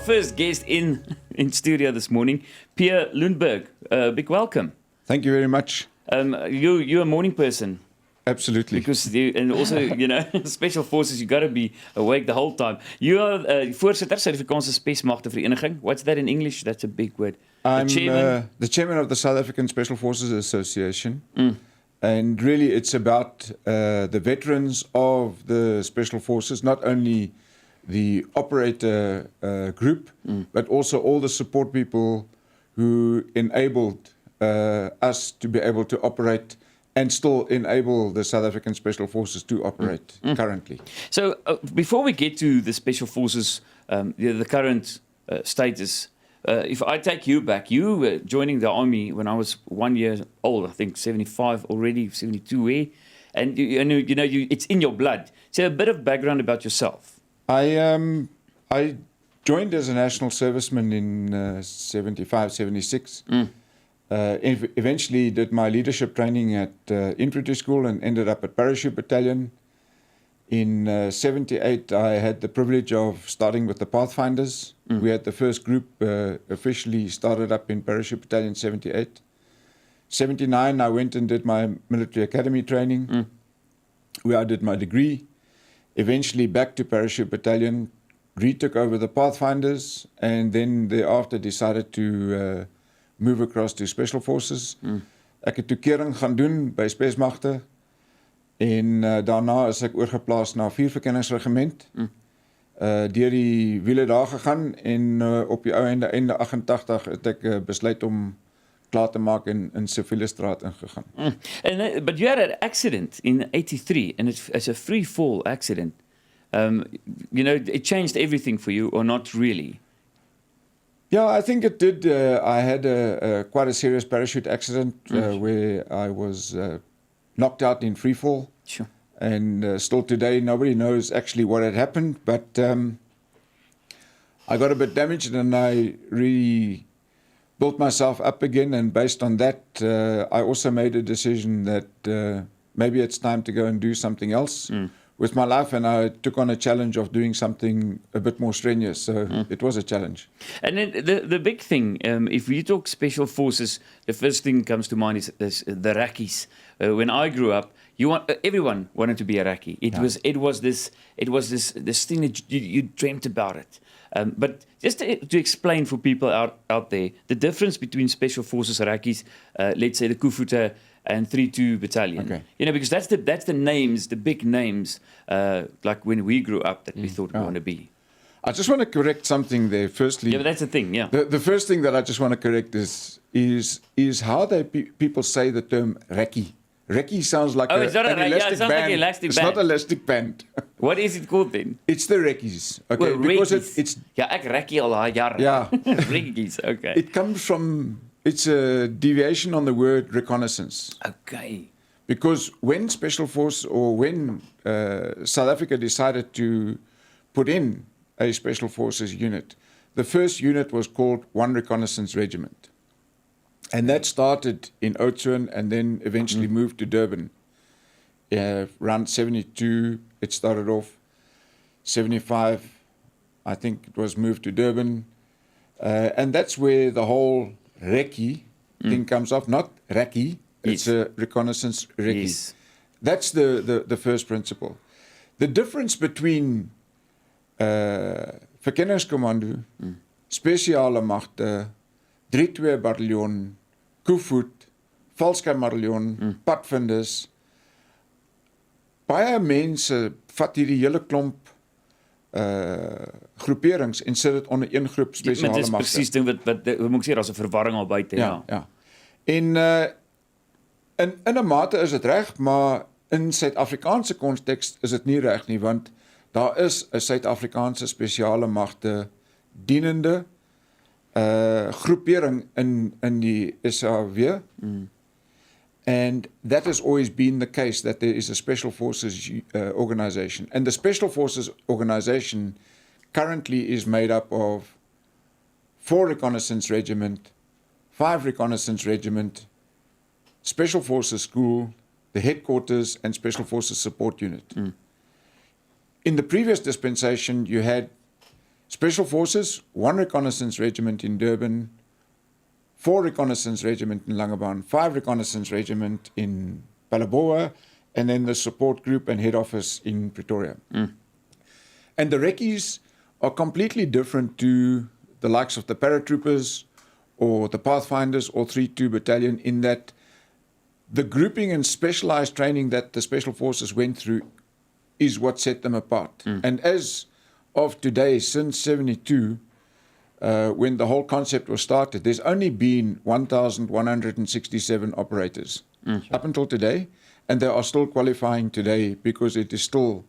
first guest in studio this morning, Pierre Lundberg. Big welcome. Thank you very much. You're a morning person. Absolutely. Because and also, special forces, you got to be awake the whole time. You are voorsitter Suid-Afrikaanse Spesmagte vereniging. What's that in English? That's a big word. I'm the chairman of the South African Special Forces Association. And really it's about the veterans of the Special Forces, not only the operator group, but also all the support people who enabled us to be able to operate and still enable the South African Special Forces to operate currently. So before we get to the Special Forces, the current status, if I take you back, you were joining the army when I was 1 year old, I think 75 already, 72, and it's in your blood. So a bit of background about yourself. I joined as a national serviceman in 75, 76. Eventually did my leadership training at infantry school and ended up at parachute battalion. In 78, I had the privilege of starting with the Pathfinders. We had the first group officially started up in parachute battalion 78. 79, I went and did my military academy training, where I did my degree. Eventually back to parachute battalion, retook over the Pathfinders, and then thereafter decided to move across to Special Forces. Ek het toekering gaan doen by Spesmagte en daarna is ek oorgeplaas na 4 verkenningsregiment. Deur die wiele daar gegaan en op die ou einde 88 het ek besluit om klaar te maak en in siviele straat ingegaan. But you had an accident in 83 and it's a free fall accident. It changed everything for you or not really? Yeah, I think it did. I had quite a serious parachute accident where I was knocked out in free fall. Sure. And still today, nobody knows actually what had happened. But I got a bit damaged and I really built myself up again. And based on that, I also made a decision that maybe it's time to go and do something else with my life, and I took on a challenge of doing something a bit more strenuous. So it was a challenge. And then the big thing, if we talk Special Forces, the first thing comes to mind is the Rakkies. When I grew up, everyone wanted to be a Rakkie. It was this thing that you dreamt about it. But just to explain for people out there, the difference between Special Forces Rakkies, let's say the Kufuta and 3-2 Battalion. Okay. Because that's the names, the big names, like when we grew up that we thought we want to be. I just want to correct something there. Firstly, yeah, but that's the thing. Yeah. The first thing that I just want to correct is how people say the term Rakkie. Rakkie sounds like an elastic band. It's not an elastic band. What is it called then? It's the Rakkies. Okay, well, because it's ja, ek Rakkie al daai jare. Yeah. Rakkies, okay. It comes from, it's a deviation on the word reconnaissance. Okay. Because when Special Force or when South Africa decided to put in a Special Forces unit, the first unit was called 1 Reconnaissance Regiment. And that started in Oudtshoorn and then eventually moved to Durban. Around 72, it started off. 75, I think it was moved to Durban. And that's where the whole Rekkie thing comes off. Not Rakkie, it's a reconnaissance Rekkie. Yes. That's the first principle. The difference between Verkenningskommando, Spesiale Magte, 3-2 Bataljon, Koevoet, Valskymartaljon, Padvinders. Baie mense vat hierdie hele klomp groeperings en sit dit onder een groep spesiale magte. Dit is presies ding wat moet ek sê, daar's 'n verwarring al buite. Ja. En in 'n mate is dit reg, maar in Suid-Afrikaanse konteks is dit nie reg nie, want daar is 'n Suid-Afrikaanse spesiale magte dienende groepering in die SAW. And that has always been the case, that there is a Special Forces organization. And the Special Forces organization currently is made up of 4 Reconnaissance Regiment, 5 Reconnaissance Regiment, Special Forces School, the headquarters, and Special Forces Support Unit. In the previous dispensation, you had Special Forces, 1 reconnaissance regiment in Durban, 4 reconnaissance regiment in Langebaan, 5 reconnaissance regiment in Palabora, and then the support group and head office in Pretoria. And the recce's are completely different to the likes of the paratroopers or the Pathfinders or 3-2 Battalion in that the grouping and specialized training that the Special Forces went through is what set them apart. And as of today, since 72, when the whole concept was started, there's only been 1,167 operators up until today, and they are still qualifying today because it is still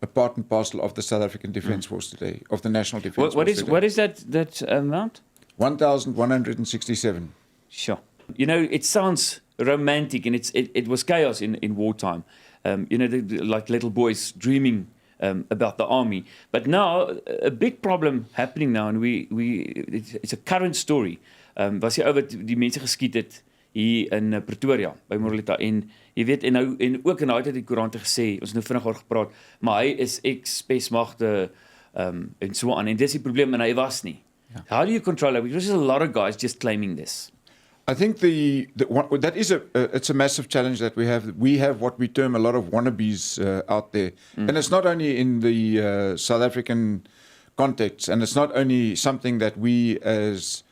a part and parcel of the South African Defence Force today, of the National Defence Force today. What is that amount? 1,167. Sure. You know, it sounds romantic, and it was chaos in wartime. You know, like little boys dreaming about the army. But now, a big problem happening now, and it's a current story. Was jy oor die mense geskiet het hier in Pretoria, by Morolita, en jy weet, en ook in daai tyd het die koerante gesê, ons het nou vinnig oor gepraat, maar hy is ex-Spesmagte en so aan, en dis die probleem, en hy was nie. Yeah. How do you control that? Because there's a lot of guys just claiming this. I think that is it's a massive challenge that we have. We have what we term a lot of wannabes out there, and it's not only in the South African context, and it's not only something that we as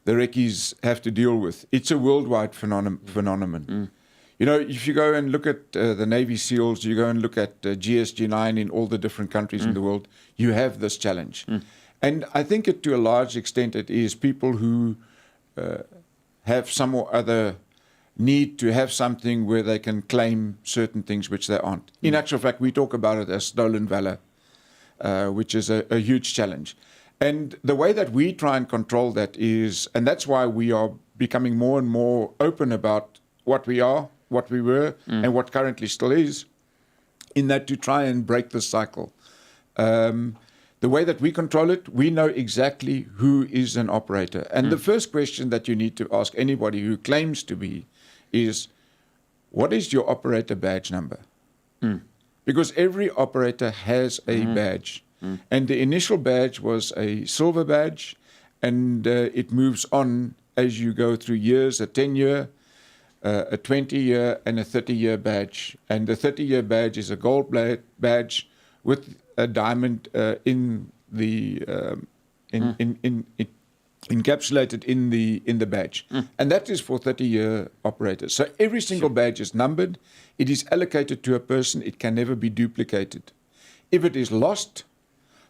the recce's have to deal with. It's a worldwide phenomenon. You know, if you go and look at the Navy SEALs, you go and look at GSG9 in all the different countries in the world, you have this challenge. And I think to a large extent it is people who have some or other need to have something where they can claim certain things which they aren't. In actual fact, we talk about it as stolen valor, which is a huge challenge. And the way that we try and control that is, and that's why we are becoming more and more open about what we are, what we were, and what currently still is, in that to try and break the cycle. The way that we control it, we know exactly who is an operator. And the first question that you need to ask anybody who claims to be is, what is your operator badge number? Because every operator has a badge. And the initial badge was a silver badge, and it moves on as you go through years, a 10-year, a 20-year, and a 30-year badge. And the 30-year badge is a gold badge with a diamond encapsulated in the badge, and that is for 30-year operators. So every single badge is numbered. It is allocated to a person. It can never be duplicated. If it is lost,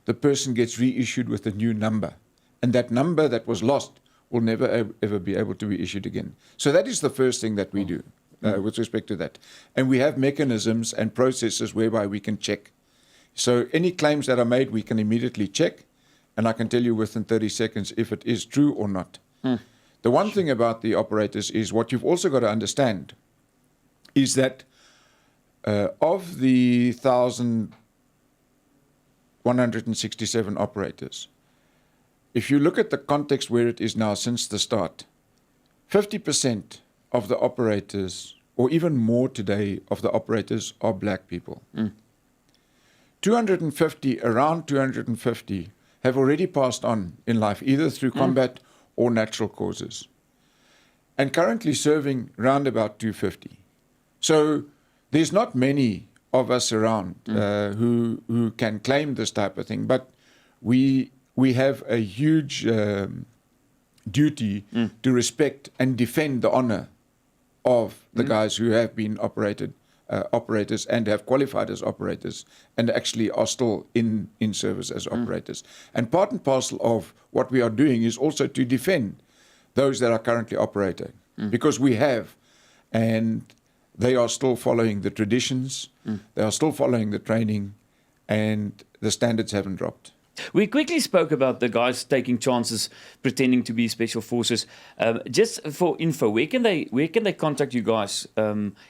the person gets reissued with a new number, and that number that was lost will never ever be able to be issued again. So that is the first thing that we do with respect to that, and we have mechanisms and processes whereby we can check. So any claims that are made, we can immediately check, and I can tell you within 30 seconds if it is true or not. The one thing about the operators is what you've also got to understand is that of the 1,167 operators, if you look at the context where it is now since the start, 50% of the operators, or even more today, of the operators are black people. 250, around 250, have already passed on in life, either through combat or natural causes, and currently serving round about 250. So there's not many of us around who can claim this type of thing, but we have a huge duty to respect and defend the honor of the guys who have been operators and have qualified as operators and actually are still in service as operators. And part and parcel of what we are doing is also to defend those that are currently operating, because we have, and they are still following the traditions, they are still following the training, and the standards haven't dropped. We quickly spoke about the guys taking chances, pretending to be special forces. Just for info, where can they contact you guys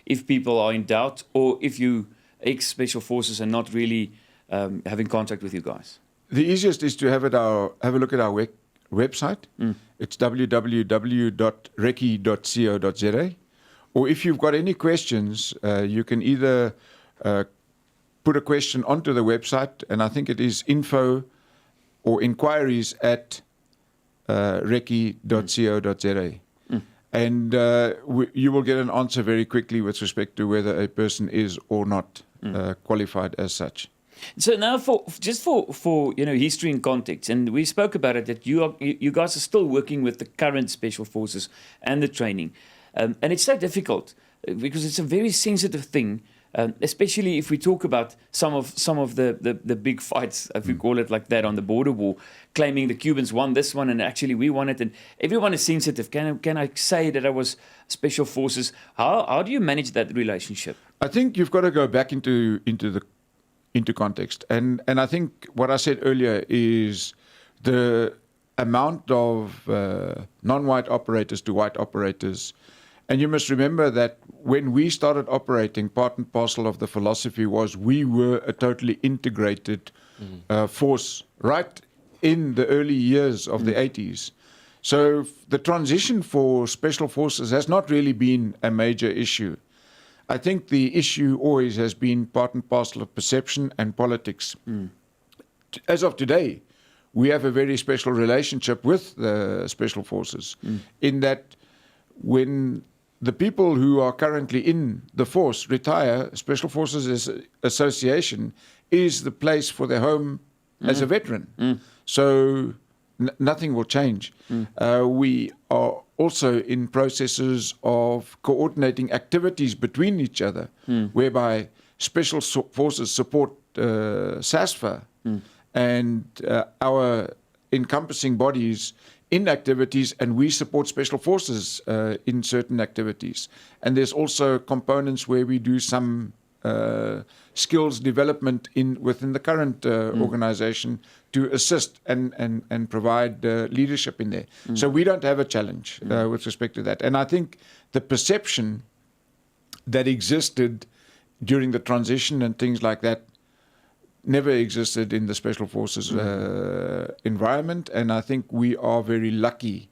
if people are in doubt, or if you ex-special forces and not really having contact with you guys? The easiest is to have a look at our website. It's www.recce.co.za. Or if you've got any questions, you can either put a question onto the website, and I think it is info or inquiries at recce.co.za. And you will get an answer very quickly with respect to whether a person is or not qualified as such. So now, for history and context, and we spoke about it, that you guys are still working with the current special forces and the training, and it's so difficult because it's a very sensitive thing. Especially if we talk about some of the big fights, if we call it like that, on the border war, claiming the Cubans won this one and actually we won it, and everyone is sensitive. Can I say that I was special forces? How do you manage that relationship? I think you've got to go back into context, and I think what I said earlier is the amount of non-white operators to white operators. And you must remember that when we started operating, part and parcel of the philosophy was we were a totally integrated force right in the early years of the 80s. So the transition for special forces has not really been a major issue. I think the issue always has been part and parcel of perception and politics. As of today, we have a very special relationship with the special forces in that when the people who are currently in the force retire, Special Forces Association is the place for their home as a veteran. So nothing will change. We are also in processes of coordinating activities between each other, whereby Special Forces support SASFA and our encompassing bodies in activities, and we support special forces in certain activities. And there's also components where we do some skills development within the current organization to assist and provide leadership in there. So we don't have a challenge with respect to that. And I think the perception that existed during the transition and things like that never existed in the Special Forces environment, and I think we are very lucky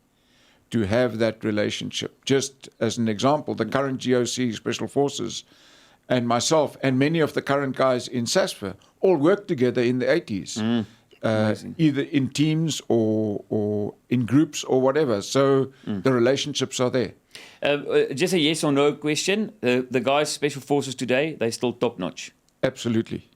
to have that relationship. Just as an example, the current GOC Special Forces and myself and many of the current guys in SASFA all worked together in the 80s, either in teams or in groups or whatever. So the relationships are there. Just a yes or no question. The guys, Special Forces today, they're still top-notch? Absolutely.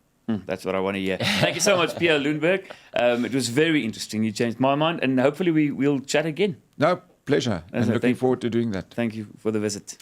That's what I want to hear. Thank you so much, Pierre Lundberg. It was very interesting. You changed my mind, and hopefully we'll chat again. No, pleasure. And looking forward to doing that. Thank you for the visit.